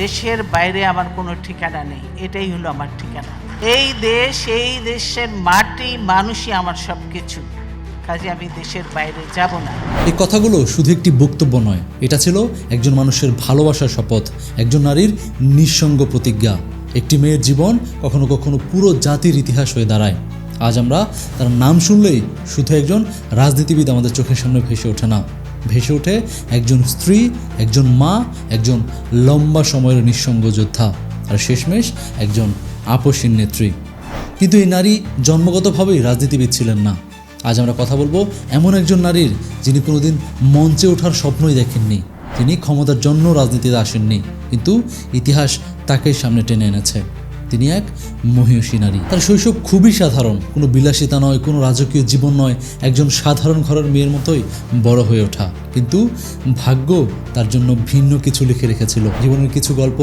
দেশের বাইরে আমার কোনো ঠিকানা নেই, এটাই হলো আমার ঠিকানা। এই দেশ, এই দেশের মাটি, মানুষই আমার সব কিছু, কাজে আমি দেশের বাইরে যাব না। এই কথাগুলো শুধু একটি বক্তব্য নয়, এটা ছিল একজন মানুষের ভালোবাসার শপথ, একজন নারীর নিঃসঙ্গ প্রতিজ্ঞা। একটি মেয়ের জীবন কখনো কখনো পুরো জাতির ইতিহাস হয়ে দাঁড়ায়। আজ আমরা তার নাম শুনলেই শুধু একজন রাজনীতিবিদ আমাদের চোখের সামনে ভেসে ওঠে না, ভেসে ওঠে একজন স্ত্রী, একজন মা, একজন লম্বা সময়ের নিঃসঙ্গ যোদ্ধা, আর শেষমেশ একজন আপসীন নেত্রী। কিন্তু এই নারী জন্মগতভাবেই রাজনীতিবিদ ছিলেন না। আজ আমরা কথা বলবো এমন একজন নারীর, যিনি কোনোদিন মঞ্চে ওঠার স্বপ্নই দেখেননি, তিনি ক্ষমতার জন্য রাজনীতিতে আসেননি, কিন্তু ইতিহাস তাকে সামনে টেনে এনেছে। তিনি এক মহিষী নারী। তার শৈশব খুবই সাধারণ, কোনো বিলাসিতা নয়, কোনো রাজকীয় জীবন নয়, একজন সাধারণ ঘরের মেয়ের মতোই বড় হয়ে ওঠা। কিন্তু ভাগ্য তার জন্য ভিন্ন কিছু লিখে রেখেছিল। জীবনের কিছু গল্প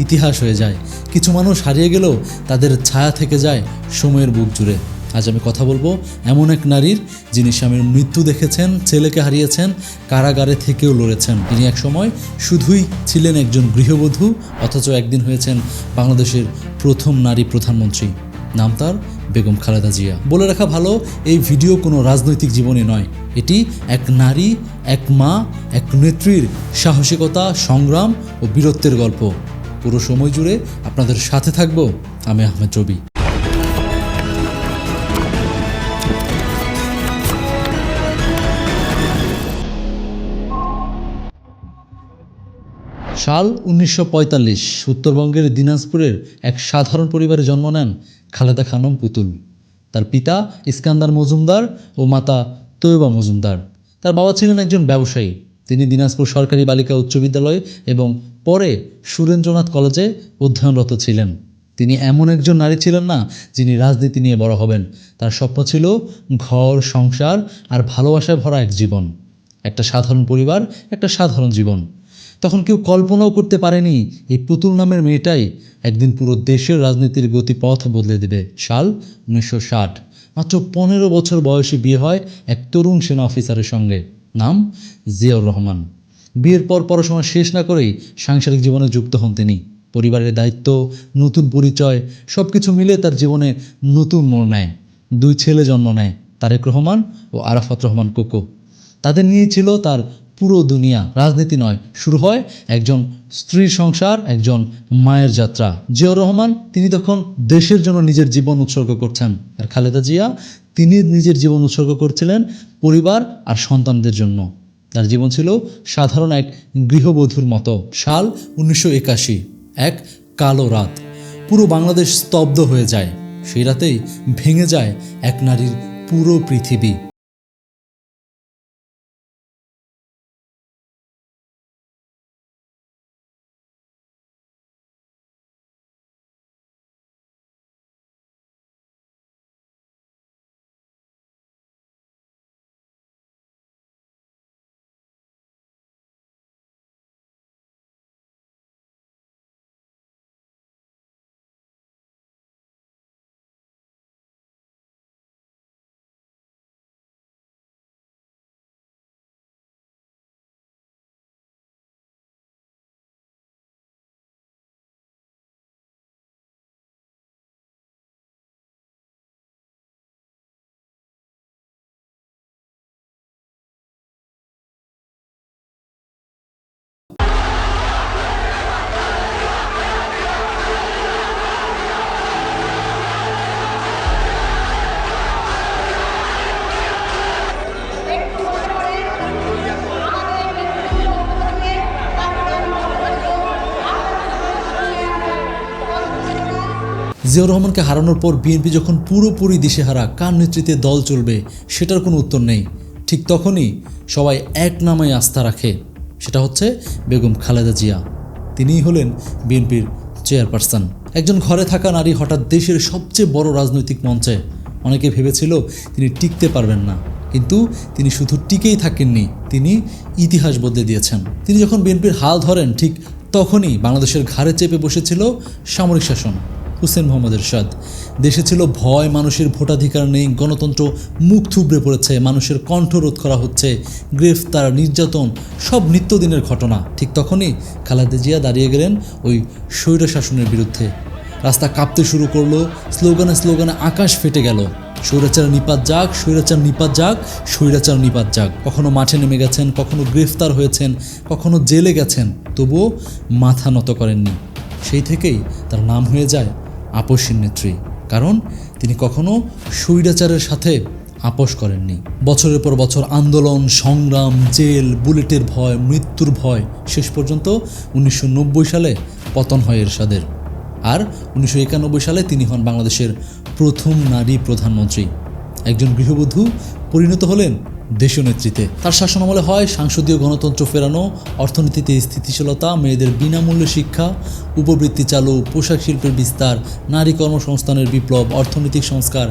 ইতিহাস হয়ে যায়, কিছু মানুষ হারিয়ে গেলেও তাদের ছায়া থেকে যায় সময়ের বুক জুড়ে। আজ আমি কথা বলবো এমন এক নারীর, যিনি স্বামীর মৃত্যু দেখেছেন, ছেলেকে হারিয়েছেন, কারাগারে থেকেও লড়েছেন। তিনি একসময় শুধুই ছিলেন একজন গৃহবধূ, অথচ একদিন হয়েছেন বাংলাদেশের প্রথম নারী প্রধানমন্ত্রী। নাম তার বেগম খালেদা জিয়া। বলে রাখা ভালো, এই ভিডিও কোনো রাজনৈতিক জীবনী নয়, এটি এক নারী, এক মা, এক নেত্রীর সাহসিকতা, সংগ্রাম ও বীরত্বের গল্প। পুরো সময় জুড়ে আপনাদের সাথে থাকবো আমি আহমেদ রবি। সাল 1945, উত্তরবঙ্গের দিনাজপুরের এক সাধারণ পরিবারে জন্ম নেন খালেদা খানম পুতুল। তার পিতা ইস্কান্দার মজুমদার ও মাতা তৈয়বা মজুমদার। তার বাবা ছিলেন একজন ব্যবসায়ী। তিনি দিনাজপুর সরকারি বালিকা উচ্চ বিদ্যালয় এবং পরে সুরেন্দ্রনাথ কলেজে অধ্যয়নরত ছিলেন। তিনি এমন একজন নারী ছিলেন না যিনি রাজনীতি নিয়ে বড় হবেন। তার স্বপ্ন ছিল ঘর, সংসার আর ভালোবাসায় ভরা এক জীবন। একটা সাধারণ পরিবার, একটা সাধারণ জীবন। তখন কেউ কল্পনাও করতে পারেনি এই পুতুল নামের মেয়েটাই একদিন পুরো দেশের রাজনীতির গতিপথ বদলে দেবে। সাল 1960, মাত্র 15 বছর বয়সে বিয়ে হয় এক তরুণ সেনা অফিসারের সঙ্গে, নাম জিয়াউর রহমান। বিয়ের পর পড়াশোনা শেষ না করেই সাংসারিক জীবনে যুক্ত হন তিনি। পরিবারের দায়িত্ব, নতুন পরিচয়, সব কিছু মিলে তার জীবনে নতুন মোড় নেয়। 2 ছেলে জন্ম নেয়, তারেক রহমান ও আরাফাত রহমান কোকো। তাদের নিয়ে ছিল তার পুরো দুনিয়া। রাজনীতি নয়, শুরু হয় একজন স্ত্রীর সংসার, একজন মায়ের যাত্রা। জিয়াউর রহমান, তিনি তখন দেশের জন্য নিজের জীবন উৎসর্গ করছেন, আর খালেদা জিয়া, তিনি নিজের জীবন উৎসর্গ করছিলেন পরিবার আর সন্তানদের জন্য। তার জীবন ছিল সাধারণ এক গৃহবধূর মতো। সাল 1981, এক কালো রাত। পুরো বাংলাদেশ স্তব্ধ হয়ে যায়। সেই রাতেই ভেঙে যায় এক নারীর পুরো পৃথিবী। জিয়াউর রহমানকে হারানোর পর বিএনপি যখন পুরোপুরি দিশেহারা, কার নেতৃত্বে দল চলবে সেটার কোনো উত্তর নেই, ঠিক তখনই সবাই এক নামায় আস্থা রাখে, সেটা হচ্ছে বেগম খালেদা জিয়া। তিনিই হলেন বিএনপির চেয়ারপারসন। একজন ঘরে থাকা নারী হঠাৎ দেশের সবচেয়ে বড় রাজনৈতিক মঞ্চে। অনেকে ভেবেছিল তিনি টিকতে পারবেন না, কিন্তু তিনি শুধু টিকেই থাকেননি, তিনি ইতিহাস বদলে দিয়েছেন। তিনি যখন বিএনপির হাল ধরেন, ঠিক তখনই বাংলাদেশের ঘাড়ে চেপে বসেছিল সামরিক শাসন। হুসেন মোহাম্মদ এরশাদ। দেশে ছিল ভয়, মানুষের ভোটাধিকার নেই, গণতন্ত্র মুখ থুবড়ে পড়েছে, মানুষের কণ্ঠ রোধ করা হচ্ছে, গ্রেফতার, নির্যাতন, সব নিত্যদিনের ঘটনা। ঠিক তখনই খালেদা জিয়া দাঁড়িয়ে গেলেন ওই স্বৈর শাসনের বিরুদ্ধে। রাস্তা কাঁপতে শুরু করলো, স্লোগানে স্লোগানে আকাশ ফেটে গেল, স্বৈরাচার নিপাত যাক, স্বৈরাচার নিপাত যাক, স্বৈরাচার নিপাত যাক। কখনো মাঠে নেমে গেছেন, কখনো গ্রেফতার হয়েছেন, কখনো জেলে গেছেন, তবুও মাথা নত করেননি। সেই থেকেই তার নাম হয়ে যায় আপসহীন নেত্রী, কারণ তিনি কখনো স্বৈরাচারের সাথে আপোষ করেননি। বছরের পর বছর আন্দোলন, সংগ্রাম, জেল, বুলেটের ভয়, মৃত্যুর ভয়, শেষ পর্যন্ত 1990 সালে পতন হয় এরশাদের। আর 1991 সালে তিনি হন বাংলাদেশের প্রথম নারী প্রধানমন্ত্রী। একজন গৃহবধূ পরিণত হলেন দেশীয় নেতৃত্বে। তার শাসনামলে হয় সাংসদীয় গণতন্ত্র ফেরানো, অর্থনীতিতে স্থিতিশীলতা, মেয়েদের বিনামূল্যে শিক্ষা, উপবৃত্তি চালু, পোশাক শিল্পের বিস্তার, নারী কর্মসংস্থানের বিপ্লব, অর্থনৈতিক সংস্কার,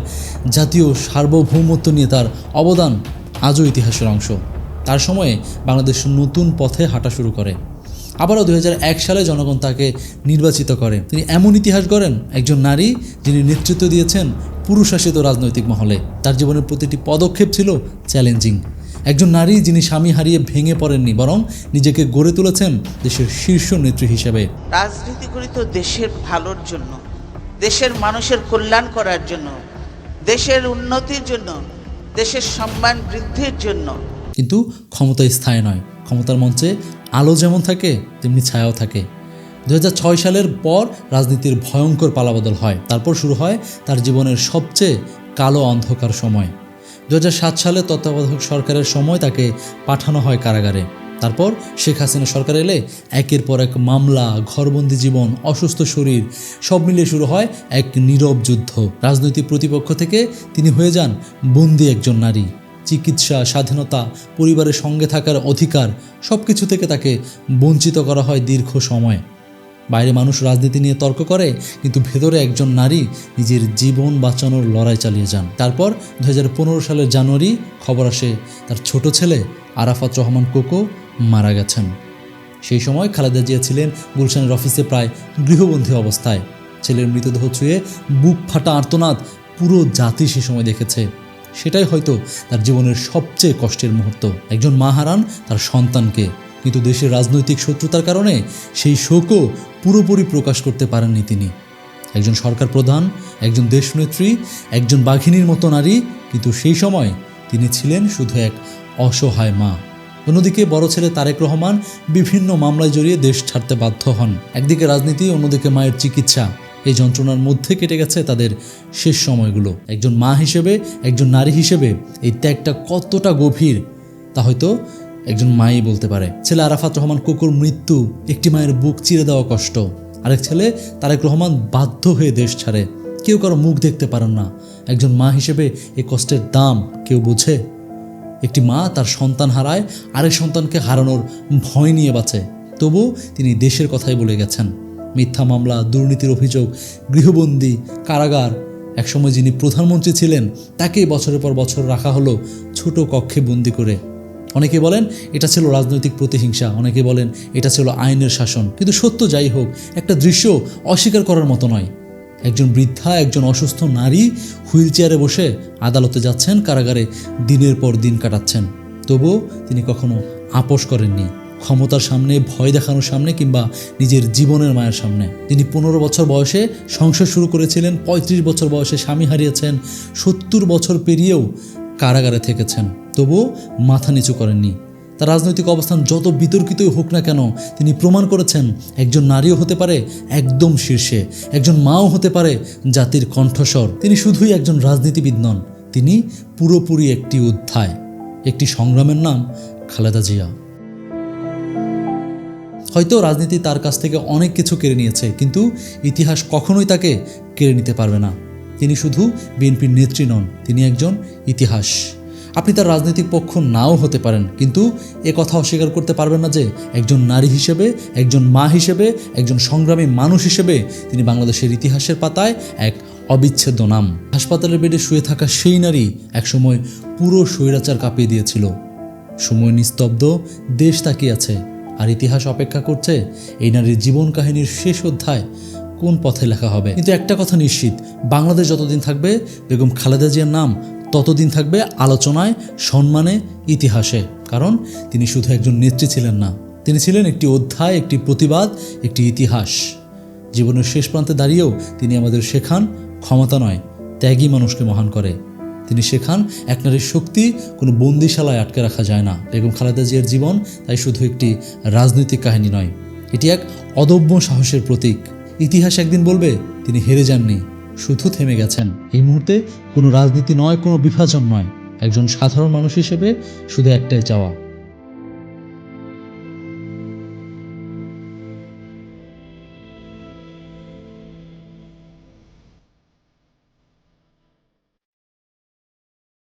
জাতীয় সার্বভৌমত্ব নিয়ে তার অবদান আজও ইতিহাসের অংশ। তার সময়ে বাংলাদেশ নতুন পথে হাঁটা শুরু করে। আবারও 2001 সালে জনগণ তাকে নির্বাচিত করে। তিনি এমন ইতিহাস গড়েন, একজন নারী যিনি নেতৃত্ব দিয়েছেন পুরুষশাসিত রাজনৈতিক মহলে। তার জীবনের প্রতিটি পদক্ষেপ ছিল চ্যালেঞ্জিং। একজন নারী যিনি স্বামী হারিয়ে ভেঙে পড়েননি, বরং নিজেকে গড়ে তুলেছেন দেশের শীর্ষ নেত্রী হিসেবে। রাজনীতি করি তো দেশের ভালোর জন্য, দেশের মানুষের কল্যাণ করার জন্য, দেশের উন্নতির জন্য, দেশের সম্মান বৃদ্ধির জন্য। কিন্তু ক্ষমতা স্থায়ী নয়। ক্ষমতার মঞ্চে আলো যেমন থাকে তেমনি ছায়াও থাকে। 2006 সালের পর রাজনীতির ভয়ঙ্কর পালাবদল হয়। তারপর শুরু হয় তার জীবনের সবচেয়ে কালো অন্ধকার সময়। 2007 সালে তত্ত্বাবধায়ক সরকারের সময় তাকে পাঠানো হয় কারাগারে। তারপর শেখ হাসিনা সরকার এলে একের পর এক মামলা, ঘরবন্দি জীবন, অসুস্থ শরীর, সব মিলিয়ে শুরু হয় এক নীরব যুদ্ধ। রাজনৈতিক প্রতিপক্ষ থেকে তিনি হয়ে যান বন্দী একজন নারী। চিকিৎসা, স্বাধীনতা, পরিবারের সঙ্গে থাকার অধিকার, সব কিছু থেকে তাকে বঞ্চিত করা হয় দীর্ঘ সময়। বাইরে মানুষ রাজনীতি নিয়ে তর্ক করে, কিন্তু ভেতরে একজন নারী নিজের জীবন বাঁচানোর লড়াই চালিয়ে যান। তারপর 2015 সালের জানুয়ারি খবর আসে তার ছোট ছেলে আরাফাত রহমান কোকো মারা গেছেন। সেই সময় খালেদা জিয়া ছিলেন গুলশানের অফিসে প্রায় গৃহবন্দী অবস্থায়। ছেলের মৃতদেহ ছুঁয়ে বুক ফাটা আর্তনাদ পুরো জাতি সে সময় দেখেছে। সেটাই হয়তো তার জীবনের সবচেয়ে কষ্টের মুহূর্ত। একজন মা হারান তার সন্তানকে, কিন্তু দেশের রাজনৈতিক শত্রুতার কারণে সেই শোকও পুরোপুরি প্রকাশ করতে পারেননি তিনি। একজন সরকার প্রধান, একজন দেশনেত্রী, একজন বাঘিনীর মতো নারী, কিন্তু সেই সময় তিনি ছিলেন শুধু এক অসহায় মা। অন্যদিকে বড় ছেলে তারেক রহমান বিভিন্ন মামলায় জড়িয়ে দেশ ছাড়তে বাধ্য হন। একদিকে রাজনীতি, অন্যদিকে মায়ের চিকিৎসা, এই যন্ত্রণার মধ্যে কেটে গেছে তাদের শেষ সময়গুলো। একজন মা হিসেবে, একজন নারী হিসেবে এই ত্যাগটা কতটা গভীর তা হয়তো একজন মাই বলতে পারে। ছেলে আরাফাত রহমান কোকোর মৃত্যু একটি মায়ের বুক চিরে দেওয়া কষ্ট। আরেক ছেলে তারেক রহমান বাধ্য হয়ে দেশ ছাড়ে। কেউ কারো মুখ দেখতে পারেন না। একজন মা হিসেবে এই কষ্টের দাম কেউ বোঝে? একটি মা তার সন্তান হারায়, আরেক সন্তানকে হারানোর ভয় নিয়ে বাঁচে, তবু তিনি দেশের কথাই বলে গেছেন। মিথ্যা মামলা, দুর্নীতির অভিযোগ, গৃহবন্দী, কারাগার। একসময় যিনি প্রধানমন্ত্রী ছিলেন তাকেই বছরের পর বছর রাখা হলো ছোট কক্ষে বন্দি করে। অনেকে বলেন এটা ছিল রাজনৈতিক প্রতিহিংসা, অনেকে বলেন এটা ছিল আইনের শাসন, কিন্তু সত্য যাই হোক, একটা দৃশ্য অস্বীকার করার মতো নয়। একজন বৃদ্ধা, একজন অসুস্থ নারী হুইল চেয়ারে বসে আদালতে যাচ্ছেন, কারাগারে দিনের পর দিন কাটাচ্ছেন, তবুও তিনি কখনো আপোষ করেননি। ক্ষমতার সামনে, ভয় দেখানোর সামনে, কিংবা নিজের জীবনের মায়ের সামনে। তিনি 15 বছর বয়সে সংসার শুরু করেছিলেন, 35 বছর বয়সে স্বামী হারিয়েছেন, 70 বছর পেরিয়েও কারাগারে থেকেছেন, তবুও মাথা নিচু করেননি। তার রাজনৈতিক অবস্থান যত বিতর্কিতই হোক না কেন, তিনি প্রমাণ করেছেন একজন নারীও হতে পারে একদম শীর্ষে, একজন মাও হতে পারে জাতির কণ্ঠস্বর। তিনি শুধুই একজন রাজনীতিবিদ নন, তিনি পুরোপুরি একটি অধ্যায়, একটি সংগ্রামের নাম খালেদা জিয়া। হয়তো রাজনীতি তার কাছ থেকে অনেক কিছু কেড়ে নিয়েছে, কিন্তু ইতিহাস কখনোই তাকে কেড়ে নিতে পারবে না। তিনি শুধু বিএনপির নেত্রী নন, তিনি একজন ইতিহাস। আপনি তার রাজনৈতিক পক্ষ নাও হতে পারেন, কিন্তু এ কথা অস্বীকার করতে পারবেন না যে একজন নারী হিসেবে, একজন মা হিসেবে, একজন সংগ্রামী মানুষ হিসেবে তিনি বাংলাদেশের ইতিহাসের পাতায় এক অবিচ্ছেদ্য নাম। হাসপাতালের বেডে শুয়ে থাকা সেই নারী একসময় পুরো স্বৈরাচার কাঁপিয়ে দিয়েছিল। সময় নিস্তব্ধ, দেশ তাকিয়ে আছে, আর ইতিহাস অপেক্ষা করছে এই নারীর জীবন কাহিনীর শেষ অধ্যায় কোন পথে লেখা হবে। কিন্তু একটা কথা নিশ্চিত, বাংলাদেশ যতদিন থাকবে বেগম খালেদা জিয়ার নাম ততদিন থাকবে আলোচনায়, সম্মানে, ইতিহাসে। কারণ তিনি শুধু একজন নেত্রী ছিলেন না, তিনি ছিলেন একটি অধ্যায়, একটি প্রতিবাদ, একটি ইতিহাস। জীবনের শেষ প্রান্তে দাঁড়িয়েও তিনি আমাদের শেখান ক্ষমতা নয়, ত্যাগী মানুষকে মহান করে। তিনি শেখান এক নারীর শক্তি কোনো বন্দিশালায় আটকে রাখা যায় না। বেগম খালেদা জিয়ার জীবন তাই শুধু একটি রাজনৈতিক কাহিনী নয়, এটি এক অদম্য সাহসের প্রতীক। ইতিহাস একদিন বলবে তিনি হেরে যাননি, শুধু থেমে গেছেন। এই মুহূর্তে কোনো রাজনীতি নয়, কোনো বিভাজন নয়, একজন সাধারণ মানুষ হিসেবে শুধু একটাই চাওয়া,